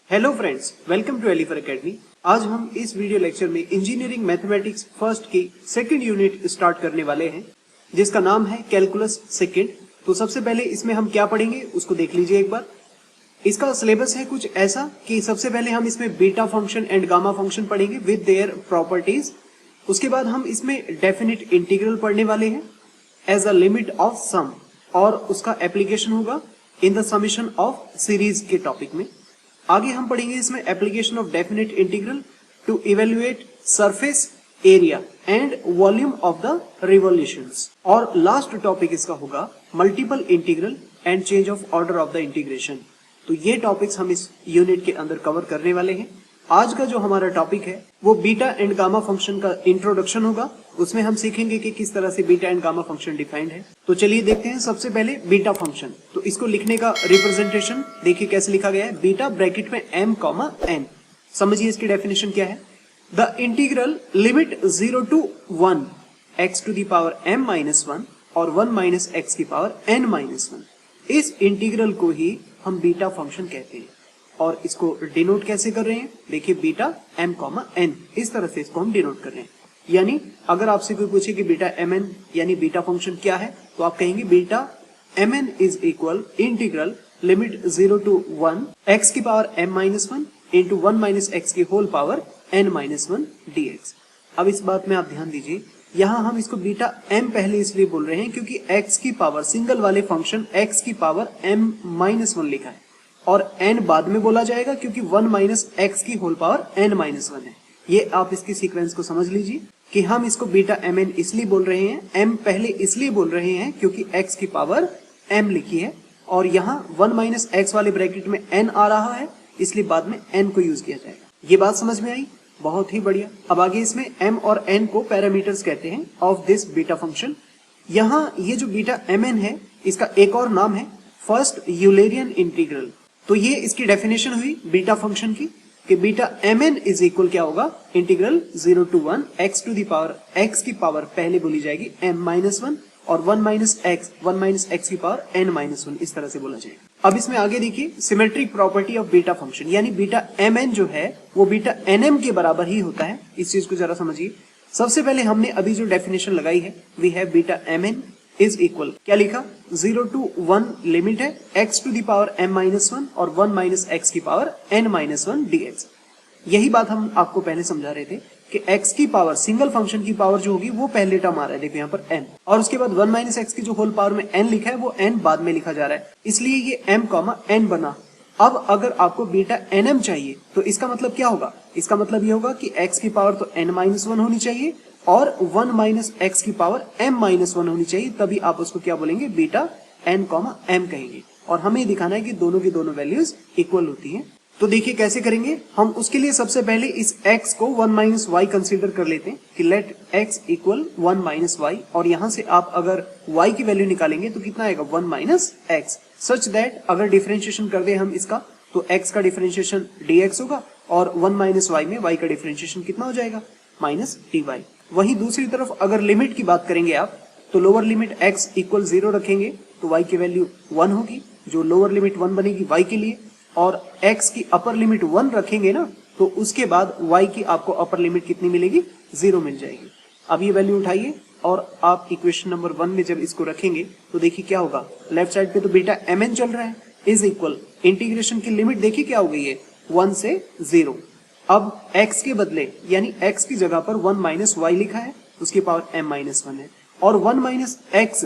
Hello friends, welcome to एलिफर academy. आज हम इस वीडियो लेक्चर में इंजीनियरिंग मैथमेटिक्स फर्स्ट की सेकंड यूनिट स्टार्ट करने वाले हैं, जिसका नाम है कैलकुलस सेकंड। तो सबसे पहले इसमें हम क्या पढ़ेंगे उसको देख लीजिए एक बार। इसका सिलेबस है कुछ ऐसा कि सबसे पहले हम इसमें beta function and gamma function पढ़ेंगे विद देयर प्रॉपर्टीज। उसके बाद हम इसमें डेफिनिट इंटीग्रल पढ़ने वाले हैं as a limit of sum, और उसका एप्लीकेशन होगा in the summation of series के टॉपिक में। आगे हम पढ़ेंगे इसमें application of definite integral to evaluate surface area and volume of the revolutions, और लास्ट टॉपिक इसका होगा multiple integral and change of order of the integration. तो ये टॉपिक्स हम इस यूनिट के अंदर कवर करने वाले हैं। आज का जो हमारा टॉपिक है वो बीटा एंड गामा फंक्शन का इंट्रोडक्शन होगा। उसमें हम सीखेंगे कि किस तरह से beta and gamma function defined है। तो चलिए देखते हैं सबसे पहले बीटा फंक्शन। तो इसको लिखने का रिप्रेजेंटेशन देखिए कैसे लिखा गया है, बीटा ब्रैकेट में m कॉमा n। समझिए इसकी डेफिनेशन क्या है। The integral limit 0 to 1 x to the power m minus 1 और 1 minus x की पावर n minus 1, इस इंटीग्रल को ही हम बीटा फंक्शन कहते हैं। और इसको डिनोट कैसे कर रहे हैं, देखिए बीटा m कॉमा n, इस तरह से इसको हम डिनोट कर रहे हैं। यानी अगर आपसे कोई पूछे कि बीटा mn यानी बीटा फंक्शन क्या है, तो आप कहेंगे beta mn is equal integral limit 0 to 1 x की power m minus 1 into 1 minus x की whole power n minus 1 dx। अब इस बात में आप ध्यान दीजिए, यहाँ हम इसको बीटा m पहले इसलिए बोल रहे हैं क्योंकि x की पावर सिंगल वाले फंक्शन x की पावर m minus 1 लिखा है, और n बाद में बोला जाएगा क्योंकि 1 माइनस x की होल पावर n माइनस 1 है। ये आप इसकी सीक्वेंस को समझ लीजिए कि हम इसको बीटा mn इसलिए बोल रहे हैं, m पहले इसलिए बोल रहे हैं क्योंकि x की पावर m लिखी है, और यहाँ 1 माइनस x वाले ब्रैकेट में n आ रहा है, इसलिए बाद में n को यूज किया जाएगा। ये बात समझ में आई? बहुत ही बढ़िया। अब आगे इसमें m और n को पैरामीटर्स कहते हैं ऑफ दिस बीटा फंक्शन। यहाँ ये जो बीटा mn है इसका एक और नाम है फर्स्ट यूलेरियन इंटीग्रल। तो ये इसकी डेफिनेशन हुई बीटा फंक्शन की कि बीटा mn इज इक्वल क्या होगा, integral 0 to 1 x to the power x की पावर पहले बोली जाएगी m minus 1 और 1 minus x की पावर n minus 1, इस तरह से बोला जाएगा। अब इसमें आगे देखिए symmetric property of beta function, यानी बीटा mn जो है वो बीटा nm के बराबर ही होता है। इस चीज को जरा समझिए। सबसे पहले हमने अभी जो डेफिनेशन लगाई है we have beta mn is equal, क्या लिखा, 0 to 1 लिमिट है x to the power m minus 1 और 1 minus x की पावर n minus 1 dx। यही बात हम आपको पहले समझा रहे थे कि x की पावर सिंगल फंक्शन की पावर जो होगी वो पहले टर्म आ रहा है, देखो यहाँ पर n, और उसके बाद 1 minus x की जो होल पावर में n लिखा है वो n बाद में लिखा जा रहा है, इसलिए ये m कॉमा n बना। अब अगर आपको बीटा nm चाहिए तो इसका मतलब क्या होगा, इसका मतलब ये होगा कि x की पावर तो n minus 1 होनी चाहिए और 1 माइनस x की पावर m माइनस 1 होनी चाहिए, तभी आप उसको क्या बोलेंगे, बीटा n कॉमा m कहेंगे। और हमें दिखाना है कि दोनों की दोनों वैल्यूज इक्वल होती हैं। तो देखिए कैसे करेंगे हम। उसके लिए सबसे पहले इस x को 1 माइनस y कंसीडर कर लेते हैं कि let x equal 1 minus y, और यहाँ से आप अगर y की वैल्यू निकालेंगे तो कितना आएगा, 1 माइनस x, सच दैट अगर डिफरेंशिएशन कर दे हम इसका तो x का डिफरेंशिएशन dx होगा और 1 माइनस y में y का डिफरेंशिएशन कितना हो जाएगा, माइनस dy। वहीं दूसरी तरफ अगर लिमिट की बात करेंगे आप तो लोअर लिमिट x इक्वल 0 रखेंगे तो y की वैल्यू 1 होगी, जो लोअर लिमिट 1 बनेगी y के लिए, और x की अपर लिमिट 1 रखेंगे ना तो उसके बाद y की आपको अपर लिमिट कितनी मिलेगी, 0 मिल जाएगी। अब ये वैल्यू उठाइए और आप इक्वेशन नंबर 1 में जब इसको रखेंगे तो देखिए क्या होगा, लेफ्ट साइड पे तो बीटा mn चल रहा है इज इक्वल इंटीग्रेशन की लिमिट देखिए क्या हो गई है, 1 से 0। अब x के बदले यानी x की जगह पर 1 माइनस y लिखा है, उसकी पावर m माइनस 1 है, और 1 माइनस x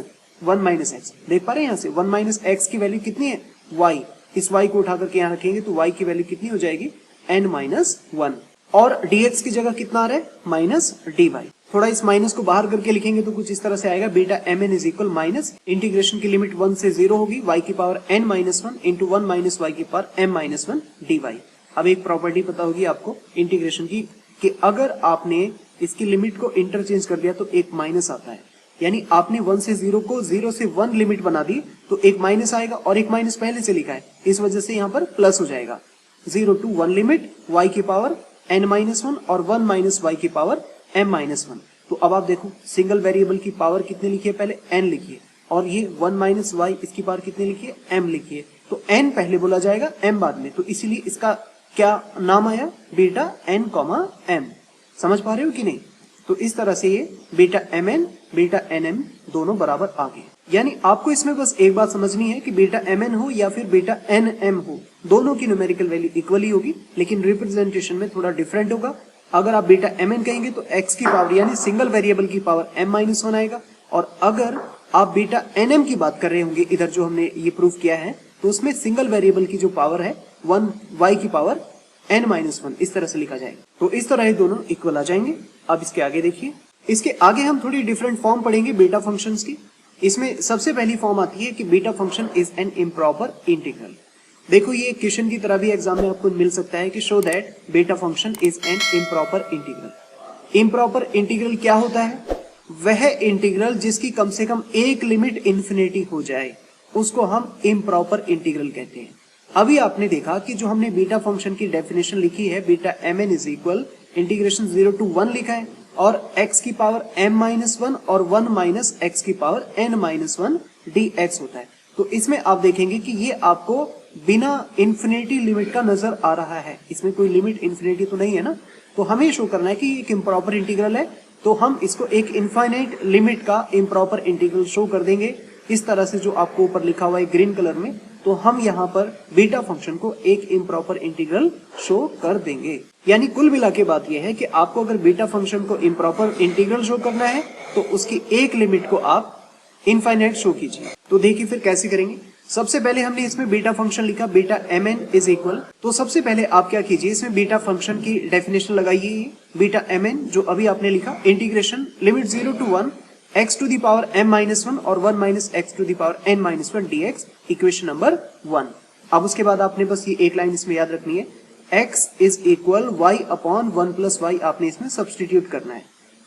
देख पा रहे हैं यहाँ से 1 माइनस x की वैल्यू कितनी है, y। इस y को उठा करके यहाँ रखेंगे तो y की वैल्यू कितनी हो जाएगी, n माइनस 1, और dx की जगह कितना आ रहा है, माइनस dy। थोड़ा इस माइनस को बाहर करके लिखेंगे तो कुछ इस तरह से आएगा, beta mn is equal minus integration की लिमिट 1 से 0 होगी, y की power n minus 1 into 1 minus y की पावर m माइनस 1 dy। अब एक प्रॉपर्टी पता होगी आपको इंटीग्रेशन की कि अगर आपने इसकी लिमिट को इंटरचेंज कर दिया तो एक माइनस आता है, यानी आपने 1 से 0 को 0 से 1 लिमिट बना दी तो एक माइनस आएगा, और एक माइनस पहले से लिखा है इस वजह से यहाँ पर प्लस हो जाएगा। 0 to 1 लिमिट y की पावर n माइनस 1 और 1 माइनस y की पावर m माइनस 1। तो अब आप देखो सिंगल वेरिएबल की पावर कितनी लिखी है, पहले n लिखिए, और ये 1 माइनस y इसकी पावर कितनी लिखी है, m लिखी है। तो n पहले बोला जाएगा m बाद में, तो इसीलिए इसका क्या नाम आया, बीटा एन कॉमा एम। समझ पा रहे हो कि नहीं? तो इस तरह से ये beta M N beta N M दोनों बराबर आ गए। यानी आपको इसमें बस एक बात समझनी है कि बीटा एम एन हो या फिर बीटा एन एम हो, दोनों की न्यूमेरिकल वैल्यू इक्वली होगी, लेकिन रिप्रेजेंटेशन में थोड़ा डिफरेंट होगा। अगर आप बीटा एम एन कहेंगे तो एक्स की पावर यानी सिंगल वेरिएबल की पावर एम माइनस वन आएगा, और अगर आप बीटा एन एम की बात कर रहे होंगे इधर जो हमने ये प्रूफ किया है, तो उसमें सिंगल वेरिएबल की जो पावर है वन वाई की पावर n माइनस वन, इस तरह से लिखा जाएगा। तो इस तरह ये दोनों इक्वल आ जाएंगे। अब इसके आगे देखिए, इसके आगे हम थोड़ी डिफरेंट फॉर्म पढ़ेंगे बीटा फंक्शंस की। इसमें सबसे पहली फॉर्म आती है कि beta function is an improper integral. देखो ये क्वेश्चन की तरह भी एग्जाम में आपको मिल सकता है कि show that beta function is an improper integral. Improper integral क्या होता है? वह इंटीग्रल जिसकी कम से कम एक लिमिट इंफिनिटी हो जाए, उसको हम इम्प्रॉपर इंटीग्रल कहते हैं। अभी आपने देखा कि जो हमने बीटा फंक्शन की डेफिनेशन लिखी है, beta M N is equal integration 0 to 1 लिखा है, और x की पावर m माइनस वन और 1 माइनस एक्स की power n minus one dx होता है। तो इसमें आप देखेंगे कि ये आपको बिना इंफिनिटी लिमिट का नजर आ रहा है, इसमें कोई लिमिट इंफिनिटी तो नहीं है ना। तो हमें शो करना है कि ये एक इम्प्रॉपर इंटीग्रल है, तो हम इसको एक इनफाइनाइट लिमिट का इम्प्रॉपर इंटीग्रल शो कर देंगे इस तरह से, जो आपको ऊपर लिखा हुआ है ग्रीन कलर में। तो हम यहाँ पर बीटा फंक्शन को एक इम्प्रॉपर इंटीग्रल शो कर देंगे। यानी कुल मिला के बात यह है कि आपको अगर बीटा फंक्शन को इम्प्रॉपर इंटीग्रल शो करना है तो उसकी एक लिमिट को आप इनफाइनाइट शो कीजिए। तो देखिए फिर कैसे करेंगे। सबसे पहले हमने इसमें बीटा फंक्शन लिखा beta M N is equal, तो सबसे पहले आप क्या कीजिए, इसमें बीटा फंक्शन की डेफिनेशन लगाइए। बीटा एम एन जो अभी आपने लिखा, integration limit 0 to 1 x to the power m minus one और 1 minus X to the power n minus one dx, equation number 1। अब उसके बाद आपने बस ये एक लाइन इसमें याद रखनी है, x is equal y upon 1 plus Y, आपने इसमें सब्सटीट्यूट करना है।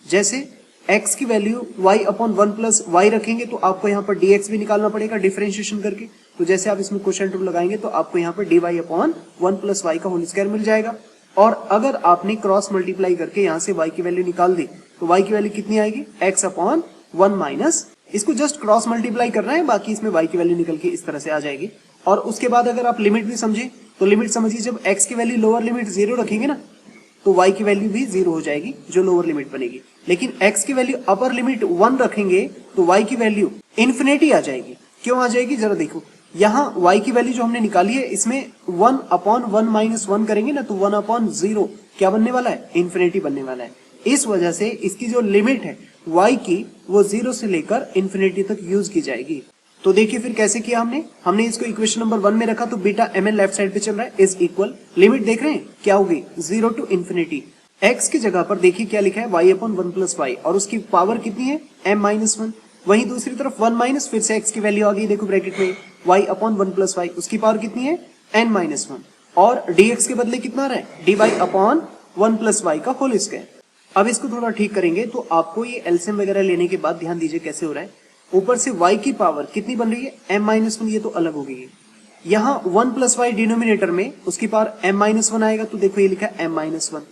जैसे x की value y upon 1 plus Y रखेंगे तो आपको यहाँ पर dx भी निकालना पड़ेगा डिफरेंशिएशन करके। तो जैसे आप इसमें क्वेश्चन रूल लगाएंगे तो आपको यहाँ पर dy अपॉन 1 प्लस वाई का होल स्क्वायर मिल जाएगा। और अगर आपने क्रॉस मल्टीप्लाई करके यहाँ से y की वैल्यू निकाल दी तो y की वैल्यू कितनी आएगी, x अपॉन 1 माइनस, इसको जस्ट क्रॉस मल्टीप्लाई करना है, बाकी इसमें y की वैल्यू निकल के इस तरह से आ जाएगी। और उसके बाद अगर आप लिमिट भी समझे तो लिमिट समझिए, जब x की वैल्यू लोअर लिमिट 0 रखेंगे ना तो y की वैल्यू भी 0 हो जाएगी, जो लोअर लिमिट बनेगी। लेकिन x की वैल्यू अपर लिमिट 1 रखेंगे तो y की वैल्यू इन्फिनिटी आ जाएगी। क्यों आ जाएगी जरा देखो, यहाँ y की वैल्यू जो हमने निकाली है इसमें 1 अपॉन 1 माइनस 1 करेंगे ना तो 1 अपॉन 0 क्या बनने वाला है, इन्फिनिटी बनने वाला है। इस वजह से इसकी जो लिमिट है y की वो 0 से लेकर इन्फिनिटी तक यूज की जाएगी। तो देखिए फिर कैसे किया हमने इसको इक्वेशन नंबर 1 में रखा, तो beta M N left side पे चल रहा है, इज इक्वल लिमिट देख रहे हैं क्या होगी 0 टू इन्फिनिटी। x की जगह पर देखिए क्या लिखा है, y अपॉन 1 प्लस वाई, और उसकी पावर कितनी है m माइनस वन। वहीं दूसरी तरफ 1 माइनस, फिर से x की वैल्यू आ गई देखो ब्रैकेट में, y अपॉन 1 प्लस वाई, उसकी पावर कितनी है n माइनस वन, और dx के बदले कितना आ रहा है dy अपॉन 1 प्लस वाई का होल स्क्वायर। अब इसको थोड़ा ठीक करेंगे तो आपको ये एलसीएम वगैरह लेने के बाद ध्यान दीजिए कैसे हो रहा है। ऊपर से y की पावर कितनी बन रही है m माइनस वन, ये तो अलग हो गई है। यहाँ 1 प्लस वाई डिनोमिनेटर में उसकी पावर m माइनस वन आएगा, तो देखो ये लिखा है m माइनस वन।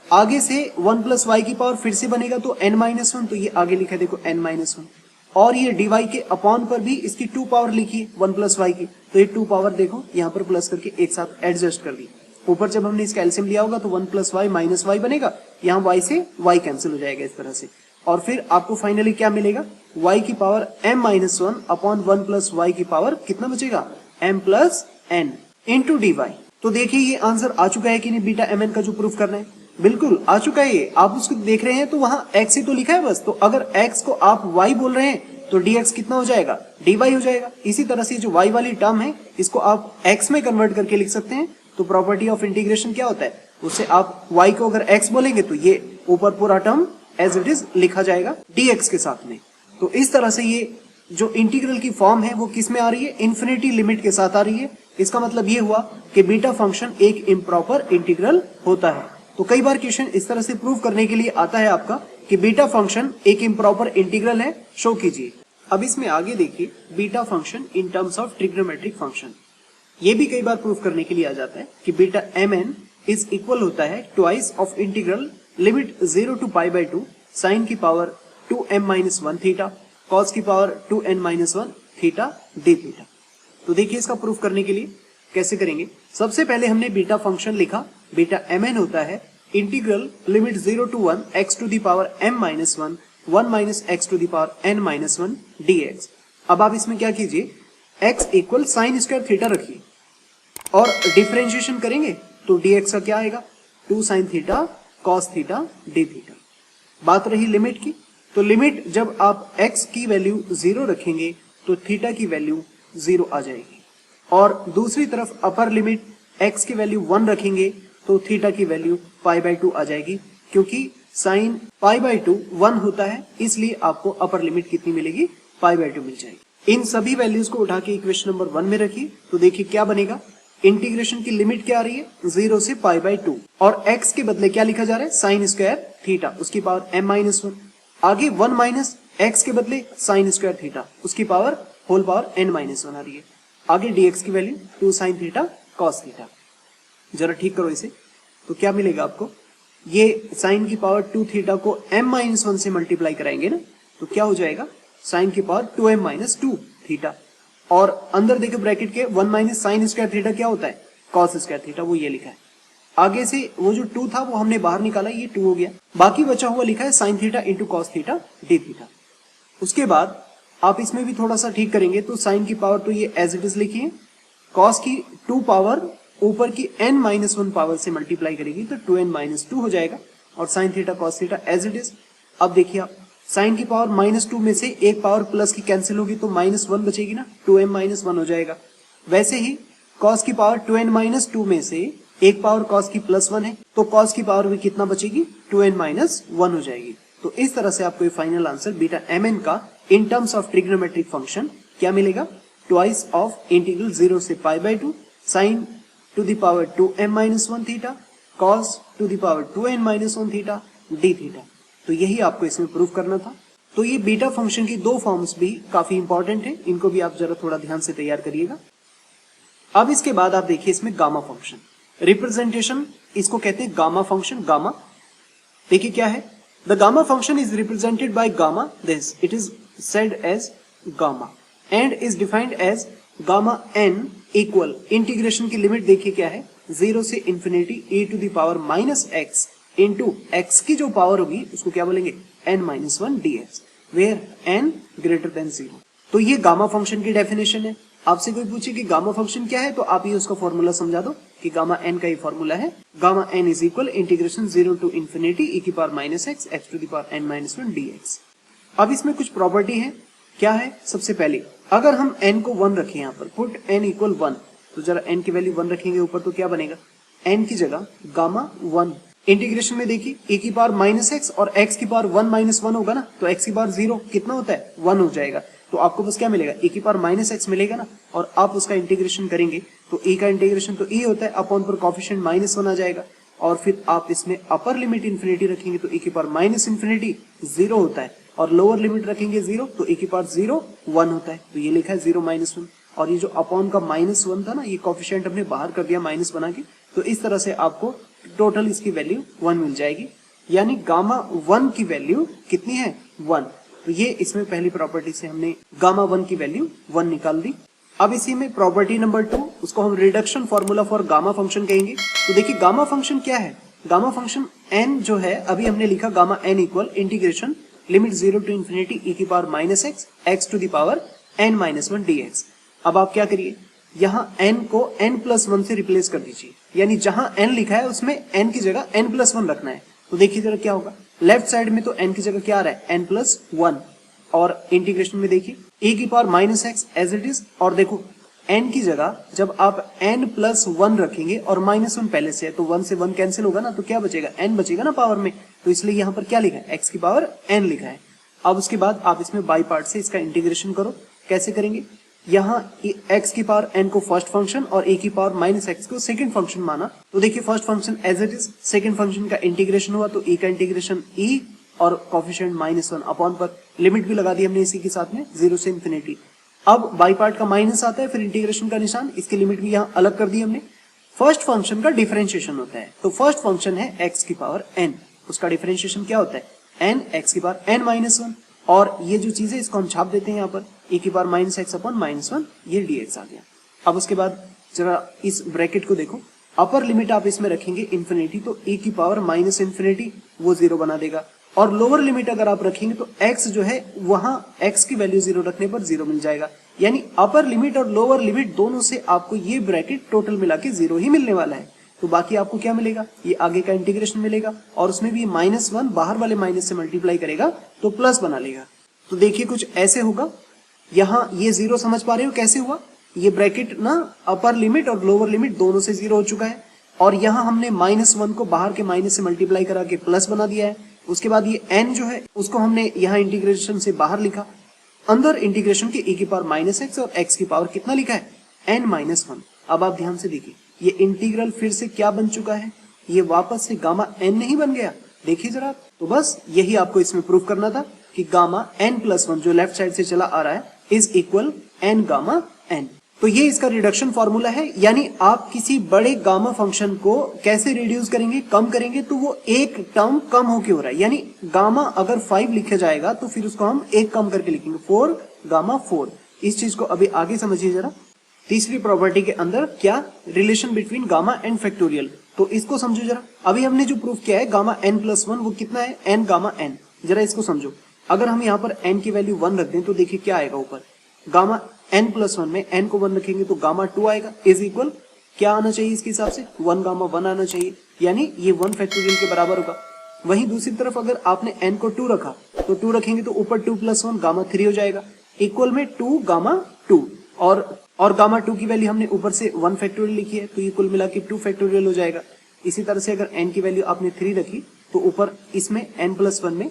आगे से 1 प्लस वाई की पावर फिर से बनेगा तो n माइनस वन, तो ये आगे लिखा है देखो n माइनस वन। और ये dy के अपॉन पर भी इसकी 2 पावर लिखी है 1 प्लस वाई की, तो ये 2 पावर देखो यहाँ पर प्लस करके एक साथ एडजस्ट कर दी। ऊपर जब हमने इसका एलसीएम लिया होगा तो 1 प्लस वाई माइनस वाई बनेगा, यहाँ y से y कैंसिल हो जाएगा इस तरह से। और फिर आपको फाइनली क्या मिलेगा, y की power m minus one upon 1 plus Y की पावर कितना बचेगा m plus n into dy। तो देखिए ये आंसर आ चुका है कि नहीं, बीटा mn का जो प्रूफ करना है बिल्कुल आ चुका है ये। आप उसको देख रहे हैं तो वहां x ही तो लिखा है बस, तो अगर x को आप y बोल रहे हैं तो dx कितना हो जाएगा dy हो जाएगा। इसी तरह से जो y वाली टर्म है इसको आप x में कन्वर्ट करके लिख सकते हैं। तो प्रॉपर्टी ऑफ इंटीग्रेशन क्या होता है, उससे आप y को अगर x बोलेंगे तो ये ऊपर पूरा टर्म एज इट इज लिखा जाएगा dx के साथ में। तो इस तरह से ये जो इंटीग्रल की फॉर्म है वो किस में आ रही है, इन्फिनिटी लिमिट के साथ आ रही है। इसका मतलब ये हुआ कि बीटा फंक्शन एक इम्प्रॉपर इंटीग्रल होता है। तो कई बार क्वेश्चन इस तरह से प्रूव करने के लिए आता है आपका कि बीटा फंक्शन एक इम्प्रॉपर इंटीग्रल है, शो कीजिए। अब इसमें आगे देखिए beta function in terms of trigonometric function, ये भी कई बार प्रूफ करने के लिए आ जाता है कि beta M N is equal होता है twice of integral limit 0 to pi by 2 sine की power 2m minus one theta cos की power 2n minus one theta d theta. तो देखिए इसका प्रूफ करने के लिए कैसे करेंगे? सबसे पहले हमने बीटा फंक्शन लिखा, बीटा mn होता है integral limit 0 to 1 x to the power m minus 1 minus x to the power n minus 1 dx। अब आप इसमें क्या कीजिए, x equal sine square theta रखिए और डिफरेंशिएशन करेंगे तो dx का क्या आएगा, 2 sign theta cos theta d theta. बात रही लिमिट की, तो लिमिट जब आप x की वैल्यू 0 रखेंगे तो थीटा की वैल्यू 0 आ जाएगी, और दूसरी तरफ अपर लिमिट x की वैल्यू 1 रखेंगे तो थीटा की वैल्यू π/2 आ जाएगी, क्योंकि साइन π/2 1 होता है, इसलिए आपको अपर लिमिट कितनी मिलेगी, π/2 मिल जाएगी। इन सभी वैल्यूज को उठा के इक्वेशन नंबर 1 में रखिए तो देखिए क्या बनेगा। इंटीग्रेशन की लिमिट क्या आ रही है, 0 से π/2, और x के बदले क्या लिखा जा रहा है, साइन स्क्वायर थीटा उसकी पावर m-1। आगे 1 माइनस x के बदले साइन स्क्वायर थीटा उसकी पावर होल पावर n-1 आ रही है। आगे dx की value 2 sign theta cos theta. जरा ठीक करो इसे तो क्या मिलेगा आपको, ये साइन की पावर 2 थीटा को m-1 से मल्टीप्लाई कराएंगे ना तो क्या हो जाएगा, साइन की पावर 2m-2 थीटा, और अंदर देखो ब्रैकेट के 1 माइनस साइन स्क्वायर थीटा क्या होता है, कॉस स्क्वायर थीटा, वो ये लिखा है। आगे से वो जो 2 था वो हमने बाहर निकाला, ये 2 हो गया, बाकी बचा हुआ लिखा है sine theta into cos theta d theta. उसके बाद आप इसमें भी थोड़ा सा ठीक करेंगे तो साइन की पावर तो ये एज इट इज लिखिए, कॉस की 2 पावर ऊपर की n-1 पावर से मल्टीप्लाई करेगी तो 2n-2 हो जाएगा, और sine theta cos theta as it is. अब देखिए आप साइन की पावर -2 में से एक पावर प्लस की कैंसिल होगी तो -1 बचेगी ना, 2m-1 हो जाएगा। वैसे ही कॉस की पावर 2n-2 में से एक पावर कॉस की +1 है तो कॉस की पावर भी कितना बचेगी, 2n-1 हो जाएगी। तो इस तरह से आपको ये फाइनल आंसर बीटा mn का in terms of trigonometric function क्या मिलेगा, ट्वाइस ऑफ इंटीग्रल 0 से π/2 sine to the power 2m-1 theta cos to the power 2n-1 theta d theta. तो यही आपको इसमें प्रूफ करना था। तो ये बीटा फंक्शन की 2 फॉर्म्स भी काफी इंपॉर्टेंट है, इनको भी आप जरा थोड़ा ध्यान से तैयार करिएगा। अब इसके बाद आप देखिए इसमें गामा फंक्शन, रिप्रेजेंटेशन इसको कहते हैं गामा फंक्शन। गामा देखिए क्या है, the gamma function is represented by gamma, this it is said as gamma and is defined as gamma n equal, integration की लिमिट देखिए क्या है, 0 से infinity e to the power -x into x की जो पावर होगी उसको क्या बोलेंगे, n-1 dx, where n greater than 0। तो ये गामा फंक्शन की डेफिनेशन है। आपसे कोई पूछे कि गामा फंक्शन क्या है तो आप ये उसका फॉर्मूला समझा दो कि गामा n का ये फॉर्मूला है, gamma n is equal integration 0 to infinity e की power -x to the power n-1 dx। अब इसमें कुछ प्रॉपर्टी है, क्या है, सबसे पहले अगर हम n को 1 रखें, यहाँ पर पुट n इक्वल 1, तो जरा n की वैल्यू 1 रखेंगे ऊपर तो क्या बनेगा, n की जगह गामा 1। इंटीग्रेशन में देखिए e की पावर -x और x की पावर 1-1 होगा ना, तो x की पावर 0 कितना होता है, 1 हो जाएगा। तो आपको बस क्या मिलेगा, e की पावर -x मिलेगा ना, और आप उसका इंटीग्रेशन करेंगे तो e का इंटीग्रेशन तो e होता है, अपॉन पर कोफिशिएंट -1 आ जाएगा, और फिर आप इसमें अपर लिमिट इंफिनिटी रखेंगे तो e की पावर -∞ 0 होता है, और लोअर लिमिट रखेंगे 0 तो e की पावर 0 1 होता है। तो ये लिखा है 0-1, और ये जो अपॉन का -1 था ना, ये कोफिशिएंट हमने बाहर कर दिया माइनस बना के, तो इस तरह से आपको टोटल इसकी वैल्यू 1 मिल जाएगी, यानी गामा 1 की वैल्यू कितनी है, 1। तो ये इसमें पहली प्रॉपर्टी से हमने गामा 1 की वैल्यू 1 निकाल दी। अब इसी में प्रॉपर्टी नंबर 2, उसको हम reduction formula for gamma function कहेंगे। तो देखिए गामा फंक्शन क्या है, गामा फंक्शन n जो है, अभी हमने लिखा gamma n equal integration limit 0 to infinity e की power -x to the power n-1 dx। अब आप क्या करिए, यहाँ n को n+1 से रिप्लेस कर दीजिए, यानी जहां n लिखा है उसमें n की जगह n+1 रखना है। तो देखिए जरा क्या होगा, लेफ्ट साइड में तो n की जगह क्या आ रहा है, n+1, और इंटीग्रेशन में देखिए e की power -x as it is, और देखो n की जगह जब आप n+1 रखेंगे और -1 पहले से है तो 1 से 1 कैंसिल होगा ना, तो क्या बचेगा, n बचेगा ना पावर में, तो इसलिए यहाँ पर क्या लिखा है, x की पावर n लिखा है। अब उसके बाद आप इसमें बाई पार्ट से इसका इंटीग्रेशन करो। कैसे करेंगे, यहाँ x की पावर n को फर्स्ट फंक्शन और a की पावर -x को सेकंड फंक्शन माना, तो देखिए first function as it is, second function का इंटीग्रेशन हुआ तो e का इंटीग्रेशन e और कोफिशिएंट -1 अपॉन पर लिमिट भी लगा दी हमने इसी के साथ में 0 से इंफिनिटी। अब बाई पार्ट का माइनस आता है, फिर इंटीग्रेशन का निशान, इसकी लिमिट भी यहाँ अलग कर दी हमने। फर्स्ट फंक्शन का डिफरेंशिएशन होता है, तो फर्स्ट फंक्शन है x की पावर n, उसका डिफरेंशिएशन क्या होता है, n x की पावर n-1, और ये जो चीज है इसको हम छाप देते हैं यहाँ पर, e की पावर -x अपॉन -1, ये dx आ गया। अब उसके बाद जरा इस ब्रैकेट को देखो, अपर लिमिट आप इसमें रखेंगे इन्फिनिटी तो e की पावर माइनस इन्फिनिटी वो 0 बना देगा, और लोअर लिमिट अगर आप रखेंगे तो x जो है वहां x की वैल्यू 0 रखने पर 0 मिल जाएगा। यानी अपर लिमिट और लोअर लिमिट दोनों से आपको ये ब्रैकेट टोटल मिला के 0 ही मिलने वाला है। तो बाकी आपको क्या मिलेगा, ये आगे का इंटीग्रेशन मिलेगा, और उसमें भी -1 बाहर वाले माइनस से मल्टीप्लाई करेगा तो प्लस बना लेगा। तो देखिए कुछ ऐसे होगा, यहाँ ये 0 समझ पा रहे हो कैसे हुआ, ये ब्रैकेट ना अपर लिमिट और लोअर लिमिट दोनों से 0 हो चुका है, और यहाँ हमने -1 को बाहर के माइनस से मल्टीप्लाई करा के प्लस बना दिया है। उसके बाद ये n जो है उसको हमने यहाँ इंटीग्रेशन से बाहर लिखा, अंदर इंटीग्रेशन के e की पावर -x और x की पावर कितना लिखा है n-1। अब आप ध्यान से देखिए ये इंटीग्रल फिर से क्या बन चुका है, ये वापस से गामा n नहीं बन गया, देखिए जरा। तो बस यही आपको इसमें प्रूव करना था कि गामा n+1 जो लेफ्ट साइड से चला आ रहा है is equal n gamma n। तो ये इसका रिडक्शन फॉर्मूला है, यानी आप किसी बड़े गामा फंक्शन को कैसे रिड्यूस करेंगे, कम करेंगे, तो वो एक टर्म कम होके हो रहा है। यानी गामा अगर 5 लिखा जाएगा तो फिर उसको हम एक कम करके लिखेंगे 4 गामा 4। इस चीज को अभी आगे समझिए जरा। तीसरी प्रॉपर्टी के अंदर क्या relation between gamma and factorial, तो इसको समझो जरा। अभी हमने जो प्रूफ किया है गामा n+1 वो कितना है n गामा n, जरा इसको समझो। अगर हम यहाँ पर n की वैल्यू 1 रख दें तो देखिए क्या आएगा ऊपर, गामा n+1 में n को 1 रखेंगे तो गामा 2 आएगा, इज इक्वल क्या आना चाहिए इसके हिसाब से 1 गामा 1 आना चाहिए, यानी ये 1 फैक्टोरियल के बराबर होगा। वहीं दूसरी तरफ अगर आपने n को 2 रखा तो 2 रखेंगे तो ऊपर 2+1 गामा 3 हो जाएगा, इक्वल में 2 गामा 2, और गामा 2 की वैल्यू हमने ऊपर से 1 फैक्टोरियल लिखी है तो ये कुल मिला के 2 फैक्टोरियल हो जाएगा। इसी तरह से अगर n की वैल्यू आपने 3 रखी तो ऊपर इसमें n+1 में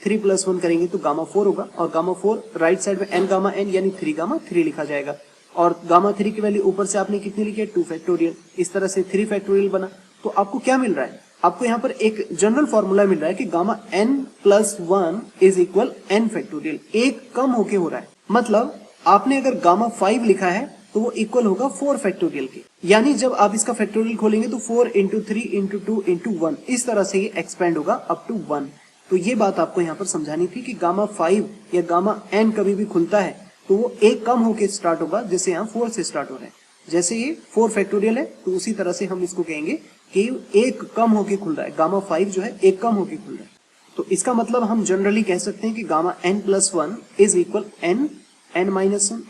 3+1 करेंगे तो गामा 4 होगा, और गामा 4 राइट साइड में n गामा n यानी 3 गामा 3 लिखा जाएगा, और गामा 3 की वैल्यू ऊपर से आपने कितनी लिखी है 2 फैक्टोरियल, इस तरह से 3 फैक्टोरियल बना। तो आपको क्या मिल रहा है, आपको यहाँ पर एक जनरल फॉर्मूला मिल रहा है कि gamma n+1 is equal n factorial, एक कम होके हो रहा है। मतलब आपने अगर गामा 5 लिखा है तो वो इक्वल होगा 4 फैक्टोरियल के, यानी जब आप इसका फैक्टोरियल खोलेंगे तो 4 × 3 × 2 × 1 इस तरह से ये एक्सपेंड होगा अप टू 1। तो ये बात आपको यहाँ पर समझानी थी कि गामा 5 या गामा n कभी भी खुलता है तो वो एक कम होके स्टार्ट होगा, जैसे यहाँ 4 से स्टार्ट हो रहा है। जैसे ये 4 फैक्टोरियल है तो उसी तरह से हम इसको कहेंगे कि एक कम होके खुल रहा है, गामा 5 जो है एक कम होके खुल रहा है। तो इसका मतलब हम जनरली कह सकते हैं कि gamma n+1 is equal n-1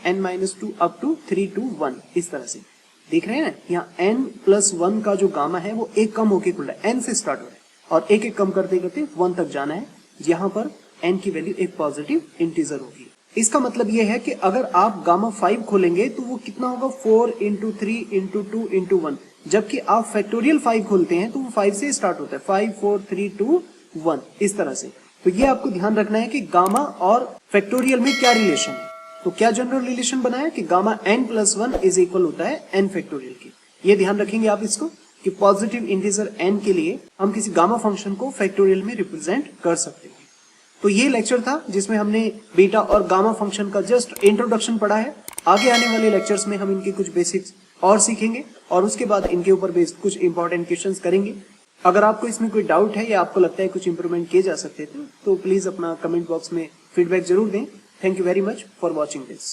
n-2 up to 3 to 1, इस तरह से देख रहे हैं ना। यहाँ n+1 का जो गामा है वो एक कम होके खुल रहा है, n से स्टार्ट हो रहा है और एक एक कम करते करते 1 तक जाना है, यहाँ पर n की वैल्यू एक पॉजिटिव इंटीजर होगी। इसका मतलब ये है कि अगर आप गामा 5 खोलेंगे तो वो कितना होगा 4 × 3 × 2 × 1, जबकि आप फैक्टोरियल 5 खोलते हैं तो वो 5 से स्टार्ट होता है, 5 4 3 2 1 इस तरह से। तो ये आपको ध्यान रखना है कि गामा और फैक्टोरियल में क्या रिलेशन है। तो क्या जनरल रिलेशन बनाया कि गामा n+1 इज इक्वल होता है n फैक्टोरियल के। ये ध्यान रखेंगे आप इसको कि पॉजिटिव इंटीजर n के लिए हम किसी गामा फंक्शन को फैक्टोरियल में रिप्रेजेंट कर सकते हैं। तो ये लेक्चर था जिसमें हमने बीटा और गामा फंक्शन का जस्ट इंट्रोडक्शन पढ़ा है। आगे आने वाले लेक्चर्स में हम इनके कुछ बेसिक्स और सीखेंगे और उसके बाद इनके ऊपर बेस्ड कुछ इंपॉर्टेंट क्वेश्चंस करेंगे। अगर आपको इसमें कोई डाउट है या आपको लगता है कुछ इंप्रूवमेंट किए जा सकते थे तो प्लीज अपना कमेंट बॉक्स में फीडबैक जरूर दें। Thank you very much for watching this.